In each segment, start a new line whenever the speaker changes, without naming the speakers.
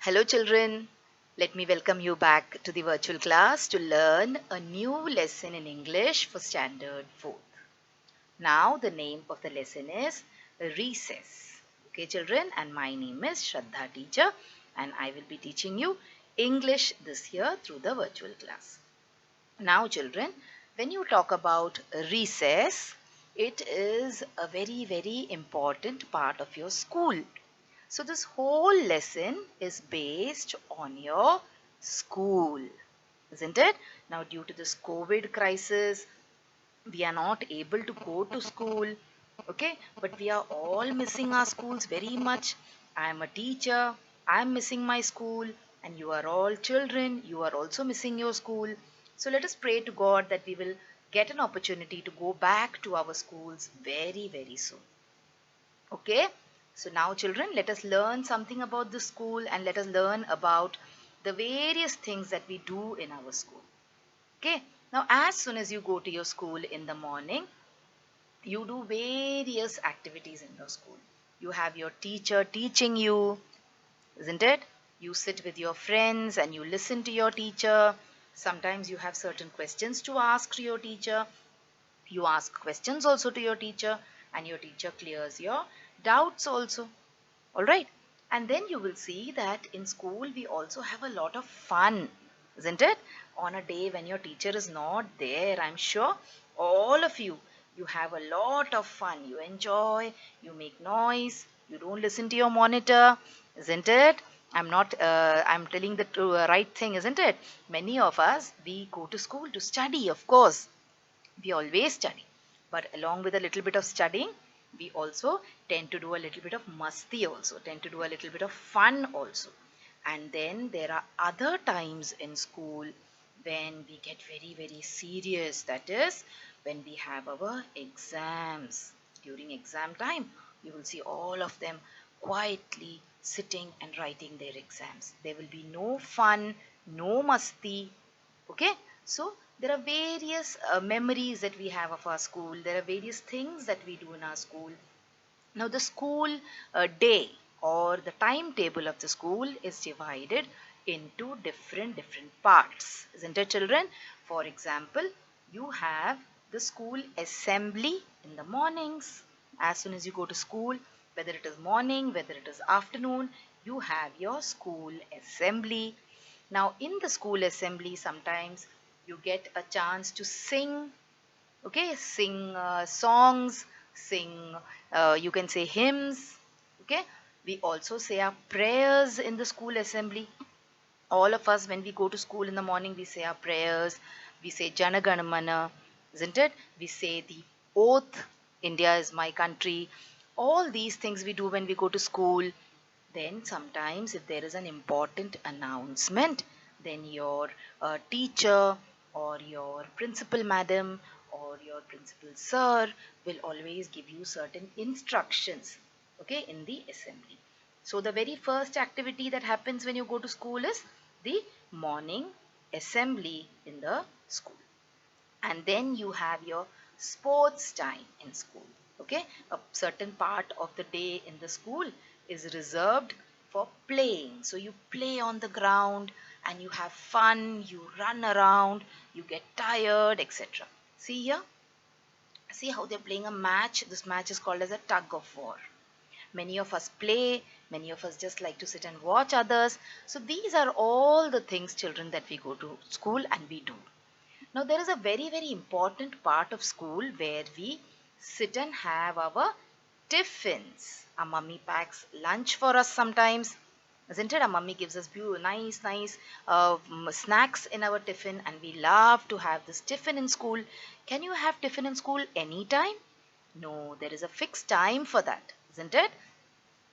Hello, children. Let me welcome you back to the virtual class to learn a new lesson in English for Standard 4th. Now, the name of the lesson is Recess. Okay, children, and my name is Shraddha Teacher, and I will be teaching you English this year through the virtual class. Now, children, when you talk about recess, it is a very important part of your school. So this whole lesson is based on your school, isn't it? Now due to this COVID crisis, we are not able to go to school, okay? But we are all missing our schools very much. I am a teacher, I am missing my school, and you are all children, you are also missing your school. So let us pray to God that we will get an opportunity to go back to our schools very soon. Okay, so now children, let us learn something about the school and let us learn about the various things that we do in our school. Okay, now as soon as you go to your school in the morning, you do various activities in the school. You have your teacher teaching you, isn't it? You sit with your friends and you listen to your teacher. Sometimes you have certain questions to ask to your teacher. You ask questions also to your teacher, and your teacher clears your doubts also. All right. And then you will see that in school we also have a lot of fun, isn't it? On a day when your teacher is not there, I'm sure all of you have a lot of fun. You enjoy, you make noise, you don't listen to your monitor, isn't it? I'm telling the right thing, isn't it? Many of us, we go to school to study, of course. We always study, but along with a little bit of studying, we also tend to do a little bit of masti also, tend to do a little bit of fun also. And then there are other times in school when we get very serious, that is when we have our exams. During exam time, you will see all of them quietly sitting and writing their exams. There will be no fun, no masti. Okay, so there are various memories that we have of our school. There are various things that we do in our school. Now the school day or the timetable of the school is divided into different parts, isn't it, children? For example, you have the school assembly in the mornings. As soon as you go to school, whether it is morning, whether it is afternoon, you have your school assembly. Now in the school assembly, sometimes you get a chance to sing, okay, sing songs, sing, you can say hymns, okay. We also say our prayers in the school assembly. All of us, when we go to school in the morning, we say our prayers. We say Jana Gana Mana, isn't it? We say the oath, India is my country. All these things we do when we go to school. Then sometimes if there is an important announcement, then your teacher or your principal madam or your principal sir will always give you certain instructions, okay, in the assembly. So the very first activity that happens when you go to school is the morning assembly in the school. And then you have your sports time in school, okay. A certain part of the day in the school is reserved for playing. So you play on the ground and you have fun, you run around, you get tired, etc. See here, see how they're playing a match. This match is called as a tug of war. Many of us play, many of us just like to sit and watch others. So these are all the things, children, that we go to school and we do. Now, there is a very important part of school where we sit and have our tiffins. Our mummy packs lunch for us sometimes, isn't it? Our mummy gives us nice snacks in our tiffin, and we love to have this tiffin in school. Can you have tiffin in school anytime? No, there is a fixed time for that, isn't it?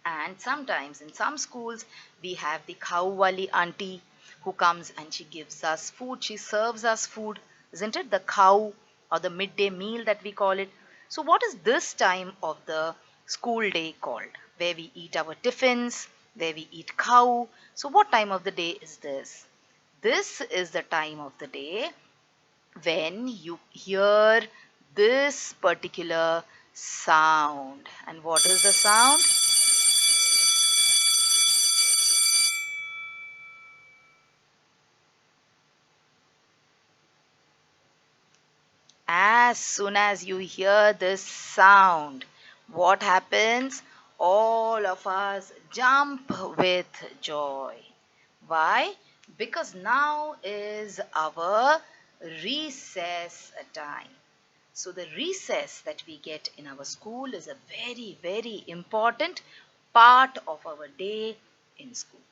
And sometimes in some schools, we have the cow wali auntie who comes and she gives us food. She serves us food, isn't it? The cow or the midday meal that we call it. So what is this time of the school day called? Where we eat our tiffins, where we eat cow. So what time of the day is this? This is the time of the day when you hear this particular sound. And what is the sound? as soon as you hear this sound, what happens? All of us jump with joy. Why? Because now is our recess time. So the recess that we get in our school is a very, very important part of our day in school.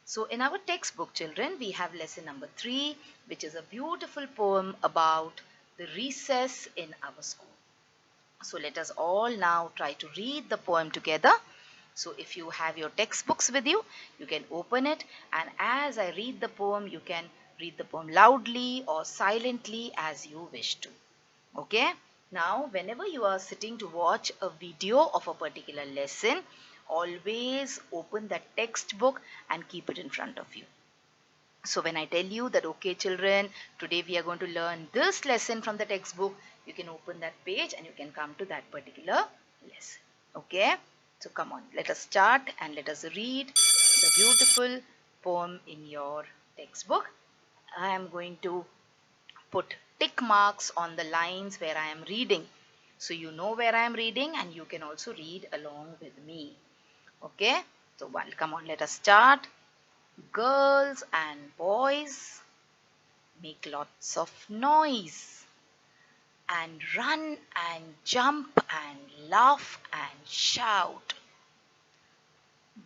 So in our textbook, children, we have lesson number 3, which is a beautiful poem about the recess in our school. So let us all now try to read the poem together. So if you have your textbooks with you, you can open it, and as I read the poem, you can read the poem loudly or silently as you wish to. Okay? Now, whenever you are sitting to watch a video of a particular lesson, always open that textbook and keep it in front of you. So when I tell you that, okay children, today we are going to learn this lesson from the textbook, you can open that page and you can come to that particular lesson. Okay? So come on, let us start and let us read the beautiful poem in your textbook. I am going to put tick marks on the lines where I am reading. So you know where I am reading and you can also read along with me. Okay? So well, come on, let us start. Girls and boys make lots of noise and run and jump and laugh and shout.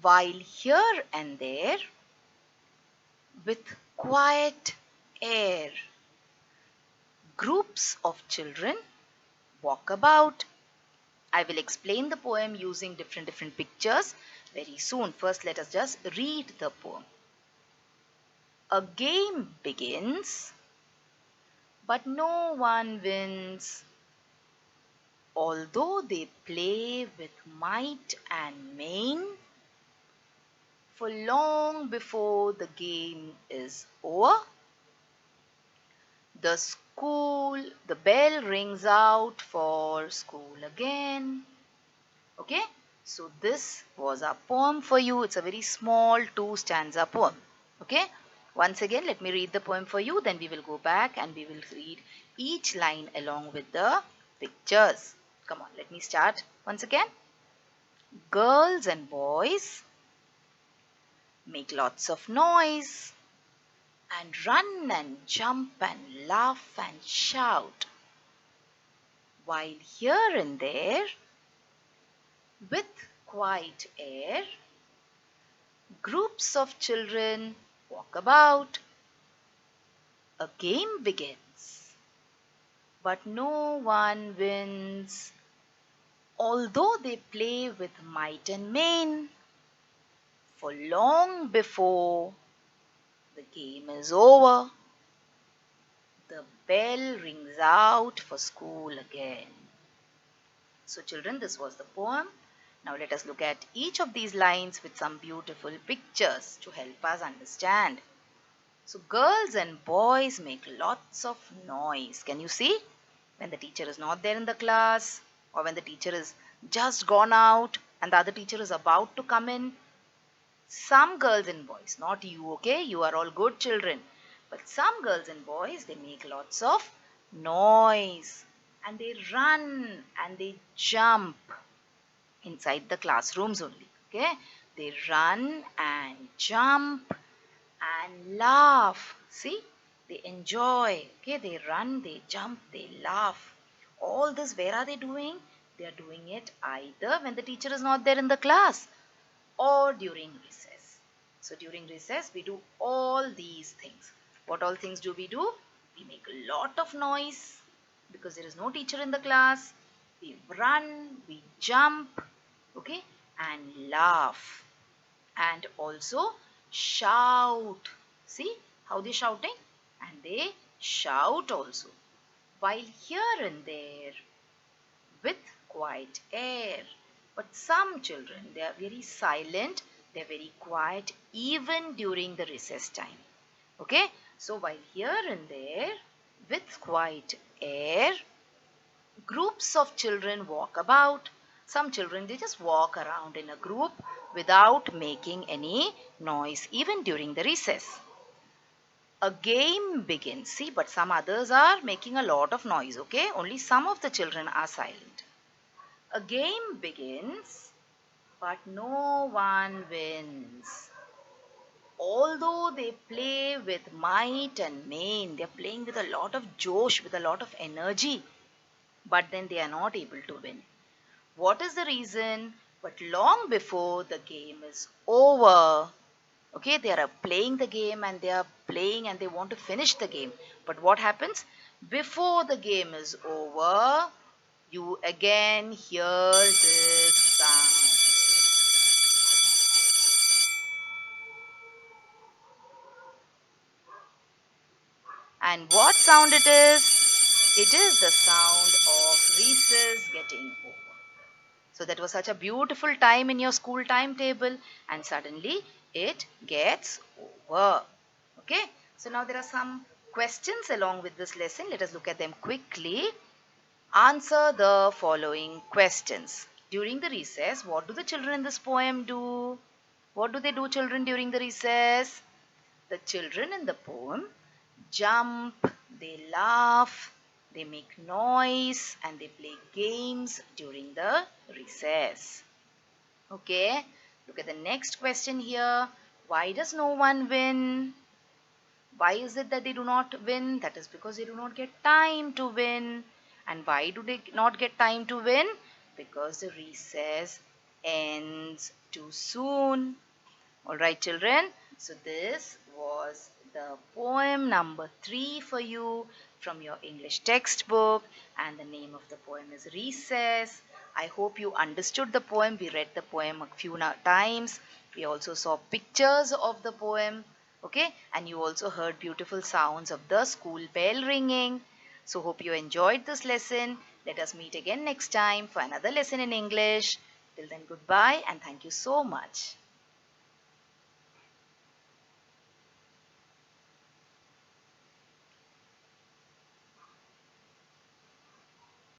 While here and there, with quiet air, groups of children walk about. I will explain the poem using different pictures very soon. First, let us just read the poem. A game begins, but no one wins. Although they play with might and main, for long before the game is over, the bell rings out for school again. Okay, so this was our poem for you. It's a very small 2-stanza poem. Okay, once again, let me read the poem for you. Then we will go back and we will read each line along with the pictures. Come on, let me start once again. Girls and boys make lots of noise and run and jump and laugh and shout. While here and there, with quiet air, groups of children walk about. A game begins, but no one wins. Although they play with might and main, for long before the game is over, the bell rings out for school again. So children, this was the poem. Now let us look at each of these lines with some beautiful pictures to help us understand. So girls and boys make lots of noise. Can you see? When the teacher is not there in the class, or when the teacher is just gone out and the other teacher is about to come in. Some girls and boys, not you, okay? You are all good children. But some girls and boys, they make lots of noise. And they run and they jump inside the classrooms only. Okay? They run and jump and laugh. See? They enjoy. Okay? They run, they jump, they laugh. All this, where are they doing? They are doing it either when the teacher is not there in the class or during recess. So during recess, we do all these things. What all things do we do? We make a lot of noise because there is no teacher in the class. We run, we jump, okay, and laugh. And also shout. See how they shouting? And they shout also. While here and there, with quiet air. But some children, they are very silent, they are very quiet even during the recess time. Okay, so while here and there, with quiet air, groups of children walk about. Some children, they just walk around in a group without making any noise even during the recess. A game begins. See, but some others are making a lot of noise, okay? Only some of the children are silent. A game begins, but no one wins. Although they play with might and main, they're playing with a lot of josh, with a lot of energy, but then they are not able to win. What is the reason? But long before the game is over, okay, they are playing the game and they are playing and they want to finish the game. But what happens? Before the game is over, you again hear this sound. And what sound it is? It is the sound of recess getting over. So that was such a beautiful time in your school timetable, and suddenly it gets over. Okay, so now there are some questions along with this lesson. Let us look at them quickly. Answer the following questions. During the recess, what do the children in this poem do? What do they do, children, during the recess? The children in the poem jump, they laugh, they make noise, and they play games during the recess. Okay, look at the next question here. Why does no one win? Why is it that they do not win? That is because they do not get time to win. And why do they not get time to win? Because the recess ends too soon. Alright, children. So, this was the poem number 3 for you from your English textbook, and the name of the poem is Recess. I hope you understood the poem. We read the poem a few times. We also saw pictures of the poem, okay, and you also heard beautiful sounds of the school bell ringing. So, hope you enjoyed this lesson. Let us meet again next time for another lesson in English. Till then, goodbye and thank you so much.